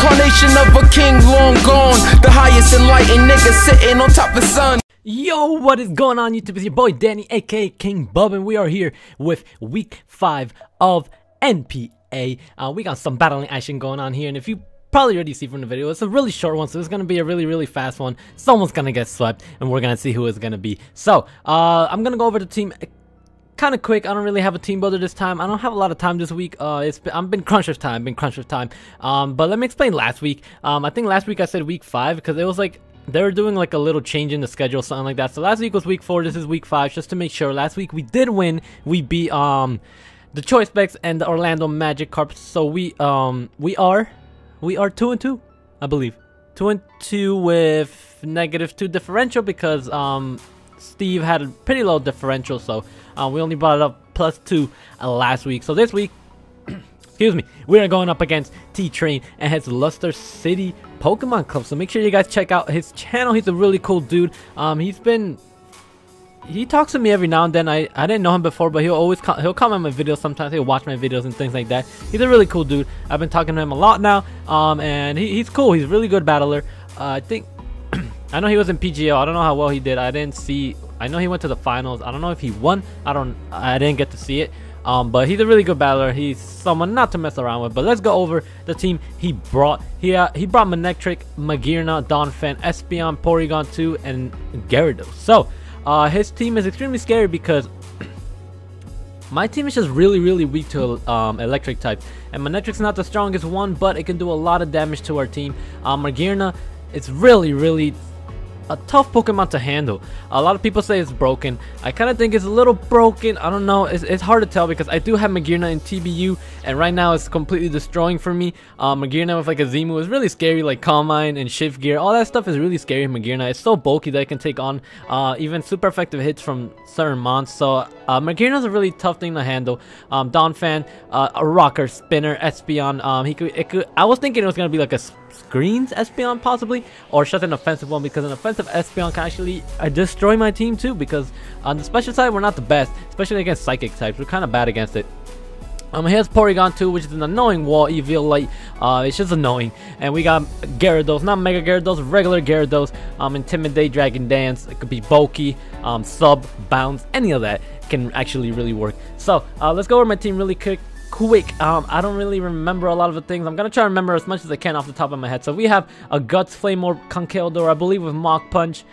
Reincarnation of a king long gone, the highest enlightened nigga sitting on top of the sun. Yo, what is going on YouTube? It's your boy Danny, aka King Bub, and we are here with week 5 of NPA. We got some battling action going on here, and if you probably already see from the video, it's a really short one, so it's gonna be a really fast one. Someone's gonna get swept, and we're gonna see who it's gonna be. So, I'm gonna go over the team kind of quick. I don't really have a team builder this time. I don't have a lot of time this week. I've been crunch with time. But let me explain last week. I think last week I said week 5 because it was like they were doing like a little change in the schedule, something like that. So last week was week 4. This is week 5, just to make sure. Last week we did win. We beat the Choice Specs and the Orlando Magic Carps. So we are 2-2, I believe. 2-2 with -2 differential because Steve had a pretty low differential, so we only brought it up +2 last week. So this week, excuse me, we are going up against T-Train and his Luster City Pokemon Club. So make sure you guys check out his channel. He's a really cool dude. He talks to me every now and then. I didn't know him before, but he'll comment my videos sometimes. He'll watch my videos and things like that. He's a really cool dude. I've been talking to him a lot now, and he's cool. He's a really good battler. I think I know he was in PGO. I don't know how well he did. I know he went to the finals. I don't know if he won. I didn't get to see it. But he's a really good battler. He's someone not to mess around with. But let's go over the team he brought. He brought Manectric, Magearna, Donphan, Espeon, Porygon 2, and Gyarados. So his team is extremely scary because my team is just really weak to electric type, and Manectric's not the strongest one, but it can do a lot of damage to our team. Magearna, it's really a tough Pokemon to handle. A lot of people say it's broken. I kind of think it's a little broken. I don't know. It's hard to tell because I do have Magearna in TBU, and right now it's completely destroying for me. Magearna with like a Z-move is really scary, like Calm Mind and Shift Gear. All that stuff is really scary in Magearna. It's so bulky that it can take on even super effective hits from certain mons. So Magearna's a really tough thing to handle. Donphan, a Rocker, Spinner, Espeon. I was thinking it was gonna be like a Screens Espeon possibly, or just an offensive one, because an offensive Espeon can actually destroy my team too, because on the special side we're not the best, especially against psychic types. We're kind of bad against it. Here's Porygon 2, which is an annoying wall EV light. It's just annoying. And we got Gyarados, not Mega Gyarados, regular Gyarados. Intimidate, Dragon Dance. It could be bulky, sub, bounce, any of that can actually really work. So let's go over my team really quick. I don't really remember a lot of the things. I'm gonna try to remember as much as I can off the top of my head. So we have a Guts, Flame Orb, Conkeldurr, I believe, with Mach Punch,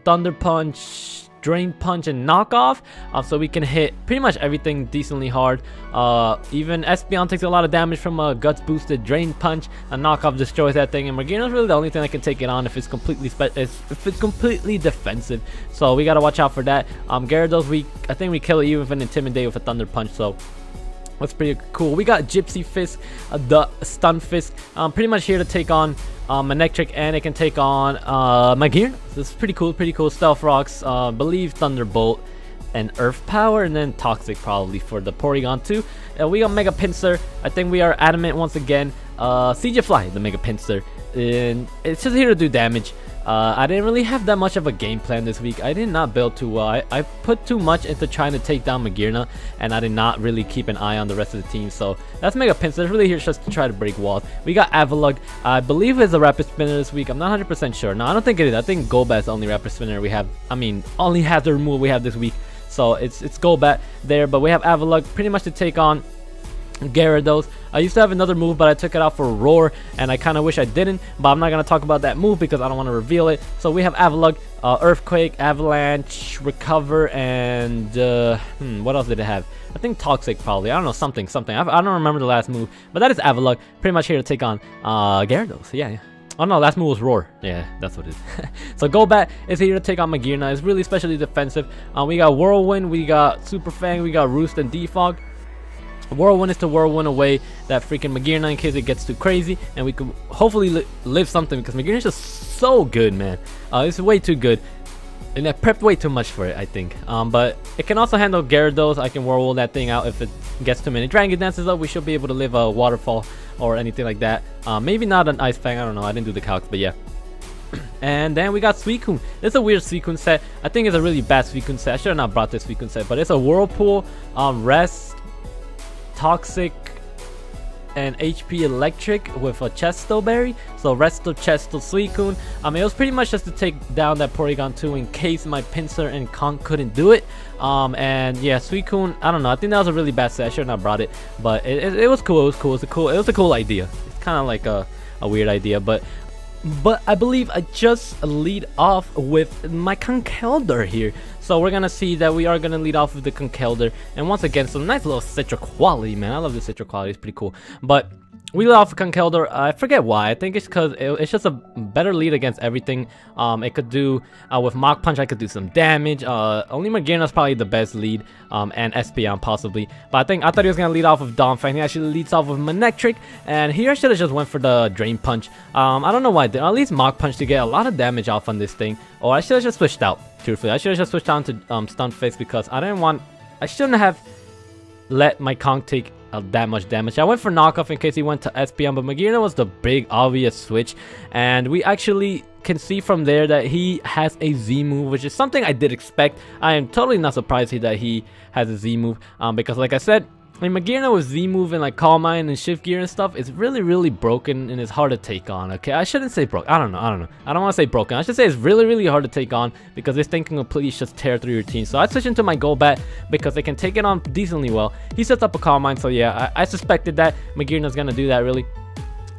Thunder Punch, Drain Punch, and Knockoff. So we can hit pretty much everything decently hard. Even Espeon takes a lot of damage from a Guts boosted Drain Punch. A Knockoff destroys that thing, and Magearna's really the only thing that can take it on if it's completely defensive. So we gotta watch out for that. Gyarados, I think we kill it even with an Intimidate with a Thunder Punch. So that's pretty cool. We got Gypsy Fist, the Stun Fist, pretty much here to take on Manectric, and it can take on Magearna. This is pretty cool. Stealth Rocks, believe Thunderbolt and Earth Power, and then Toxic probably for the Porygon 2. We got Mega Pinsir. I think we are adamant once again. CJ Fly, the Mega Pinsir, and it's just here to do damage. I didn't really have that much of a game plan this week. I did not build too well. I put too much into trying to take down Magearna, and I did not really keep an eye on the rest of the team. So that's Mega Pinsir. It's really here just to try to break walls. We got Avalugg. I believe it's a Rapid Spinner this week. I'm not 100% sure. No, I don't think it is. I think Golbat's the only Rapid Spinner we have. I mean, only has the remove we have this week. So it's Golbat there. But we have Avalugg pretty much to take on Gyarados. I used to have another move, but I took it out for Roar, and I kind of wish I didn't, but I'm not going to talk about that move because I don't want to reveal it. So we have Avalugg, Earthquake, Avalanche, Recover, and what else did it have? I think Toxic probably. I don't know, something. I don't remember the last move, but that is Avalugg, pretty much here to take on Gyarados. Yeah. Oh no, last move was Roar. Yeah, that's what it is. So Golbat is here to take on Magearna. It's really especially defensive. We got Whirlwind, we got Super Fang, we got Roost and Defog. Whirlwind is to Whirlwind away that freaking Magearna in case it gets too crazy, and we can hopefully live something, because Magearna is just so good, man. It's way too good, and I prepped way too much for it, I think. But it can also handle Gyarados. I can Whirlwind that thing out if it gets too many Dragon Dances up. We should be able to live a Waterfall or anything like that. Maybe not an Ice Fang. I don't know. I didn't do the calcs, but yeah. And then we got Suicune. This is a weird Suicune set. I think it's a really bad Suicune set. I should have not brought this Suicune set, but it's a Whirlpool, Rest, Toxic, and HP Electric with a Chesto Berry. So Resto, Chesto, Suicune. It was pretty much just to take down that Porygon 2 in case my Pinsir and Conk couldn't do it. And yeah, Suicune, I don't know. I think that was a really bad set. I should not have brought it, but it was cool. It was cool. It was a cool idea. It's kind of like a weird idea, but I believe I just lead off with my Conkeldurr here. So we're gonna see that we are gonna lead off with the Conkeldurr, and once again, some nice little Citra quality, man. I love the Citra quality; it's pretty cool. But we lead off with Conkeldurr. I forget why. I think it's because it's just a better lead against everything. It could do with Mach Punch. I could do some damage. Only Magearna's probably the best lead, and Espeon possibly. But I thought he was gonna lead off with Donphan. He actually leads off with Manectric, and here I should have just went for the Drain Punch. I don't know why I did. At least Mach Punch to get a lot of damage off on this thing. Or I should have just switched out. Truthfully, I should have just switched down to Stunfisk because I shouldn't have let my Conk take that much damage. I went for knockoff in case he went to Espeon, but Magearna was the big obvious switch, and we actually can see from there that he has a Z move, which is something I did expect. I am totally not surprised that he has a Z move, because like I said, Magearna with Z move and like Calm Mind and Shift Gear and stuff is really broken and it's hard to take on. Okay, I shouldn't say broke. I don't know. I don't want to say broken. I should say it's really hard to take on because this thing can completely just tear through your team. So I switch into my Golbat because they can take it on decently well. He sets up a Calm Mind, so yeah, I suspected that Magearna's gonna do that. Really,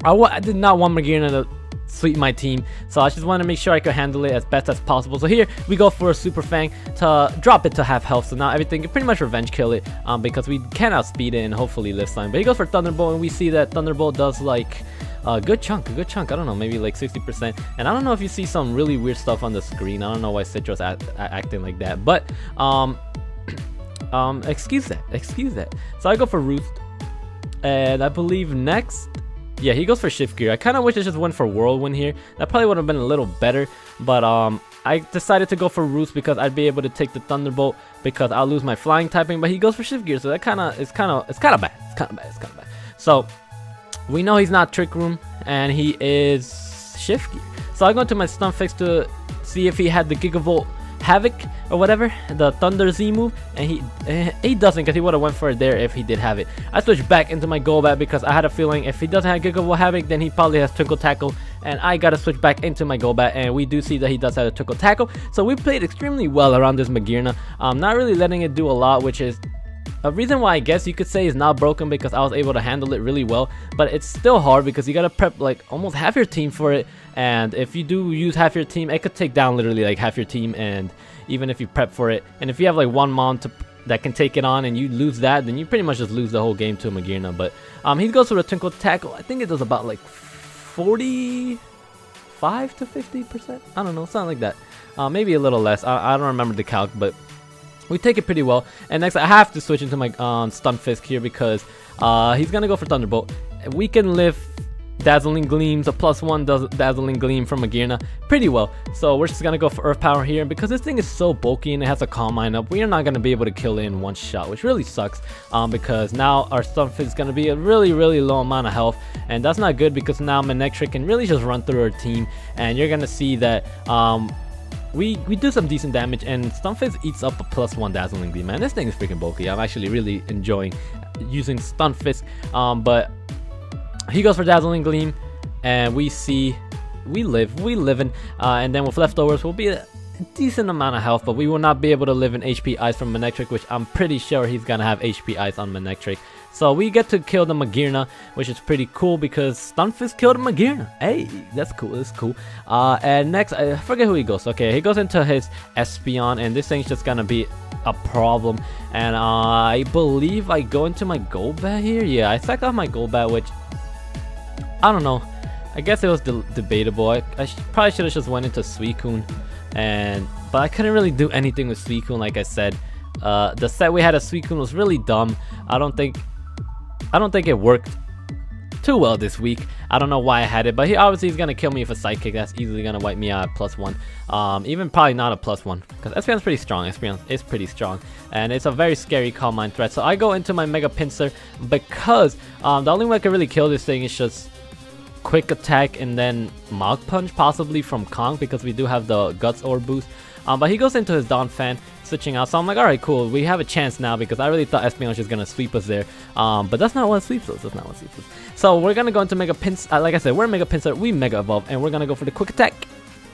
I did not want Magearna to sweep my team, so I just wanted to make sure I could handle it as best as possible. So here we go for a Super Fang to drop it to half health, so now everything can pretty much revenge kill it, because we can outspeed it and hopefully live time. But he goes for Thunderbolt, and we see that Thunderbolt does like a good chunk, I don't know, maybe like 60%. And I don't know if you see some really weird stuff on the screen. I don't know why Citra's acting like that, but excuse that. So I go for Roost, and I believe next, yeah, he goes for Shift Gear. I kind of wish I just went for Whirlwind here. That probably would have been a little better. But I decided to go for Roost because I'd be able to take the Thunderbolt because I'll lose my flying typing. But he goes for Shift Gear, so that it's kind of bad. So we know he's not Trick Room, and he is Shift Gear. So I go into my Stunfisk to see if he had the Gigavolt Havoc or whatever, the Thunder Z move, and he doesn't, because he would have went for it there if he did have it. I switched back into my Golbat because I had a feeling if he doesn't have Gigavolt Havoc, then he probably has Twinkle Tackle, and I gotta switch back into my Golbat, and we do see that he does have a Twinkle Tackle. So we played extremely well around this Magearna, not really letting it do a lot, which is a reason why I guess you could say is not broken, because I was able to handle it really well. But it's still hard because you gotta prep like almost half your team for it, and if you do use half your team, it could take down literally like half your team. And even if you prep for it, and if you have like one Mon that can take it on and you lose that, then you pretty much just lose the whole game to a Magearna. But he goes for a Twinkle Tackle. I think it does about like 45 to 50%, I don't know, something like that, maybe a little less. I don't remember the calc, but we take it pretty well. And next I have to switch into my Stunfisk here because he's gonna go for Thunderbolt. We can live Dazzling Gleams, a +1 Dazzling Gleam from Magearna pretty well. So we're just gonna go for Earth Power here, and because this thing is so bulky and it has a Calm Mind up, we are not gonna be able to kill it in one shot, which really sucks, because now our Stunfisk is gonna be a really low amount of health, and that's not good because now Manectric can really just run through our team, and you're gonna see that we do some decent damage, and Stunfisk eats up a +1 Dazzling Gleam. Man, this thing is freaking bulky. I'm actually really enjoying using Stunfisk, but he goes for Dazzling Gleam, and we see we living, and then with leftovers we'll be a decent amount of health, but we will not be able to live in HP Ice from Manectric, which I'm pretty sure he's gonna have HP Ice on Manectric. So we get to kill the Magearna, which is pretty cool because Stunfisk killed Magearna. Hey, that's cool. And next, I forget who he goes. Okay, he goes into his Espeon, and this thing's just gonna be a problem. And I believe I go into my Golbat here. Yeah, I sacked off my Golbat, which I don't know. I guess it was debatable. I probably should have just went into Suicune, but I couldn't really do anything with Suicune. Like I said, the set we had of Suicune was really dumb. I don't think it worked too well this week. I don't know why I had it, but he obviously is gonna kill me with a Psychic. That's easily gonna wipe me out at +1. Even probably not a +1 because Espeon's pretty strong. Espeon is pretty strong, and it's a very scary Calm Mind threat. So I go into my Mega Pinsir because the only way I can really kill this thing is just Quick Attack and then Mach Punch, possibly from Conk, because we do have the Guts Orb boost. But he goes into his Dawn Fan, switching out. So I'm like, alright, cool. We have a chance now because I really thought Espeon was just gonna sweep us there. But that's not what sweeps us. That's not what sweeps us. So we're gonna go into Mega Pinsir. Like I said, we're Mega Pinsir. We Mega Evolve, and we're gonna go for the Quick Attack.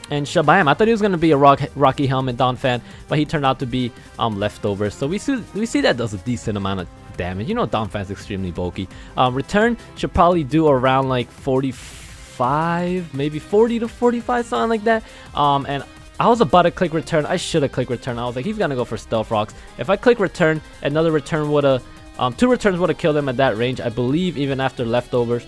And Shabam, I thought he was gonna be a Rocky Helmet Dawn Fan, but he turned out to be Leftover. So we see that does a decent amount of damage. You know, Dawn Fan's extremely bulky. Return should probably do around like 45, maybe 40 to 45, something like that. And I was about to click return. I should have clicked return. I was like, he's gonna go for Stealth Rocks. If I click return, another return would have, 2 returns would have killed him at that range, I believe, even after Leftovers.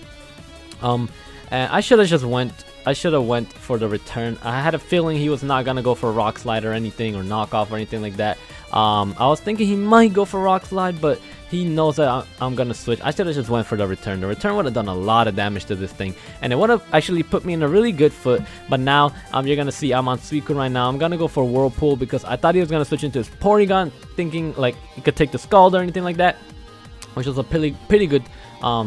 And I should have just went. I should have went for the return. I had a feeling he was not gonna go for Rock Slide or anything, or knockoff or anything like that. I was thinking he might go for Rock Slide, but he knows that I'm gonna switch. I should have just went for the return. The return would have done a lot of damage to this thing, and it would have actually put me in a really good foot. But now you're gonna see I'm on Suicune right now. I'm gonna go for Whirlpool because I thought he was gonna switch into his Porygon, thinking like he could take the Scald or anything like that, which was a pretty good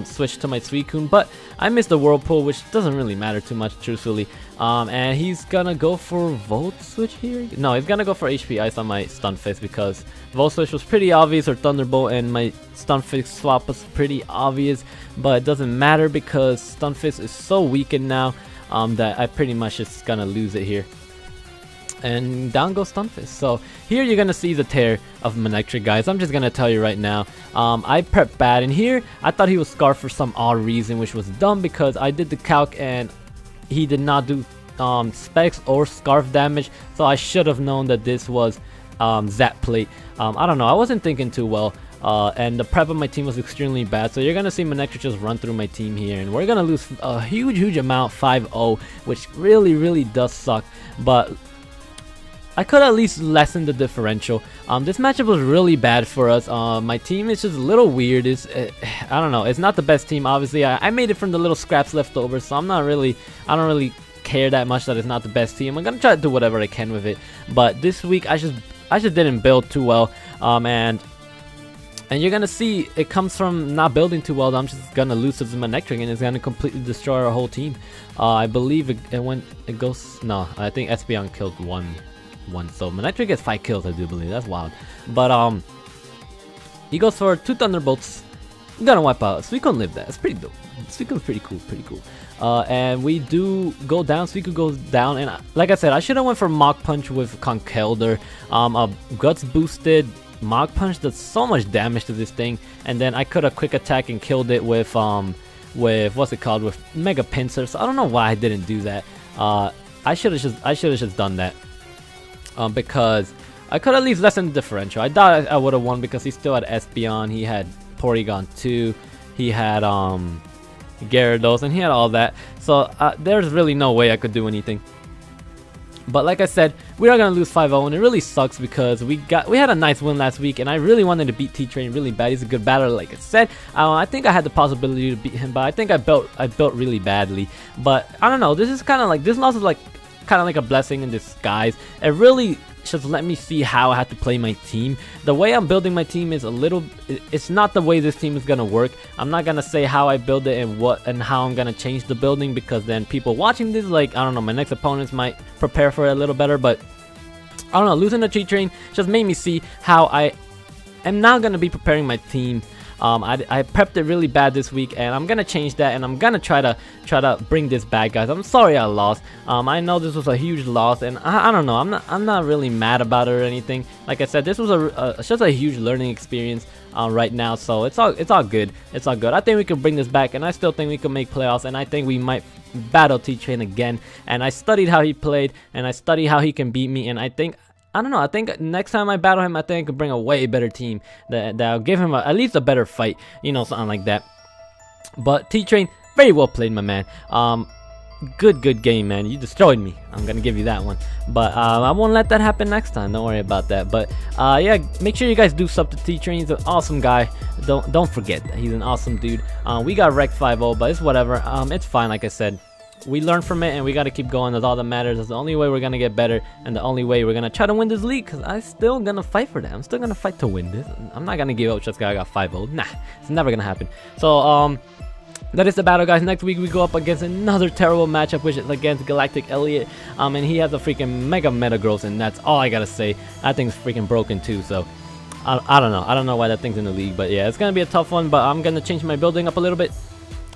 switch to my Suicune, but I missed the Whirlpool, which doesn't really matter too much, truthfully. And he's gonna go for Volt Switch here. No, he's gonna go for HP Ice on my Stunfisk because Volt Switch was pretty obvious, or Thunderbolt, and my Stunfisk swap was pretty obvious, but it doesn't matter because Stunfisk is so weakened now that I pretty much just gonna lose it here. And down goes Stunfisk. So here you're gonna see the tear of Manectric, guys. I'm just gonna tell you right now. I prepped bad, and here I thought he was Scarf for some odd reason, which was dumb because I did the calc and he did not do Specs or Scarf damage. So I should have known that this was Zap Plate. I don't know. I wasn't thinking too well. And the prep of my team was extremely bad, so you're gonna see Manectric just run through my team here, and we're gonna lose a huge amount, 5-0, which really does suck. But I could at least lessen the differential. This matchup was really bad for us. My team is just a little weird. I don't know. It's not the best team, obviously. I made it from the little scraps left over, so I don't really care that much that it's not the best team. I'm gonna try to do whatever I can with it. But this week, I just didn't build too well. And you're gonna see it comes from not building too well. I'm just gonna lose to Manectric, and it's gonna completely destroy our whole team. I believe it goes. No, I think Espeon killed one. So Manectric gets 5 kills, I do believe. That's wild. But he goes for 2 Thunderbolts. I'm gonna wipe out. Suicune lived that. It's pretty dope. Suicune's pretty cool. And we do go down. Suicune goes down, and like I said, I should have went for Mach Punch with Conkeldurr. Guts boosted. Mach Punch does so much damage to this thing, and then I could have Quick Attack and killed it with what's it called, with Mega Pinsir. So I don't know why I didn't do that. I should have just done that. Because I could at least lessen the differential. I doubt I would have won because he still had Espeon, he had Porygon 2, he had Gyarados, and he had all that. So there's really no way I could do anything. But like I said, we are gonna lose 5-0, and it really sucks because we had a nice win last week, and I really wanted to beat T-Train really bad. He's a good battler, like I said. I think I had the possibility to beat him, but I think I built really badly. But I don't know. This is kind of like, this loss is like kind of like a blessing in disguise. It really just let me see how I have to play my team. The way I'm building my team is it's not the way this team is gonna work. I'm not gonna say how I build it and how I'm gonna change the building, because then people watching this, like, I don't know, my next opponents might prepare for it a little better. But I don't know, losing the T-Train just made me see how I am now gonna be preparing my team. I prepped it really bad this week, and I'm gonna change that, and I'm gonna try to bring this back, guys. I'm sorry I lost. I know this was a huge loss, and I don't know. I'm not really mad about it or anything. Like I said, this was it's just a huge learning experience right now. So it's all good. It's all good. I think we can bring this back, and I still think we can make playoffs, and I think we might battle T-Train again. And I studied how he played, and I studied how he can beat me, and I don't know, I think next time I battle him, I think I could bring a way better team that'll give him at least a better fight, you know, something like that. But T-Train, very well played, my man. Good game, man. You destroyed me. I'm gonna give you that one. But I won't let that happen next time. Don't worry about that. But yeah, make sure you guys do sub to T-Train. He's an awesome guy. Don't forget that he's an awesome dude. We got wrecked 5-0, but it's whatever. It's fine. Like I said, we learned from it, and we got to keep going. That's all that matters. That's the only way we're gonna get better, and the only way we're gonna try to win this league, because I'm still gonna fight for that. I'm still gonna fight to win this. I'm not gonna give up just because I got 5-0. Nah, it's never gonna happen. So that is the battle, guys. Next week we go up against another terrible matchup, which is against Galactic Elliot. And he has a freaking mega Metagross, and that's all I gotta say. That thing's freaking broken too, so I don't know. I don't know why that thing's in the league, but yeah, it's gonna be a tough one. But I'm gonna change my building up a little bit.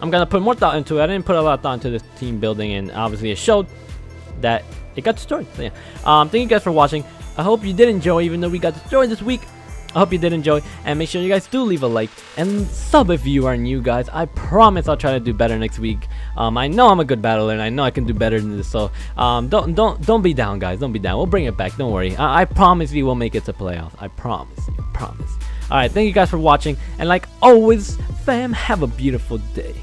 I'm gonna put more thought into it. I didn't put a lot of thought into this team building, and obviously it showed that it got destroyed. So yeah, thank you guys for watching. I hope you did enjoy, even though we got destroyed this week. I hope you did enjoy, and make sure you guys do leave a like and sub if you are new, guys. I promise I'll try to do better next week. I know I'm a good battler, and I know I can do better than this. So don't be down, guys. Don't be down. We'll bring it back. Don't worry. I promise you we'll make it to playoffs. I promise you. Promise. All right. Thank you guys for watching, and like always, fam, have a beautiful day.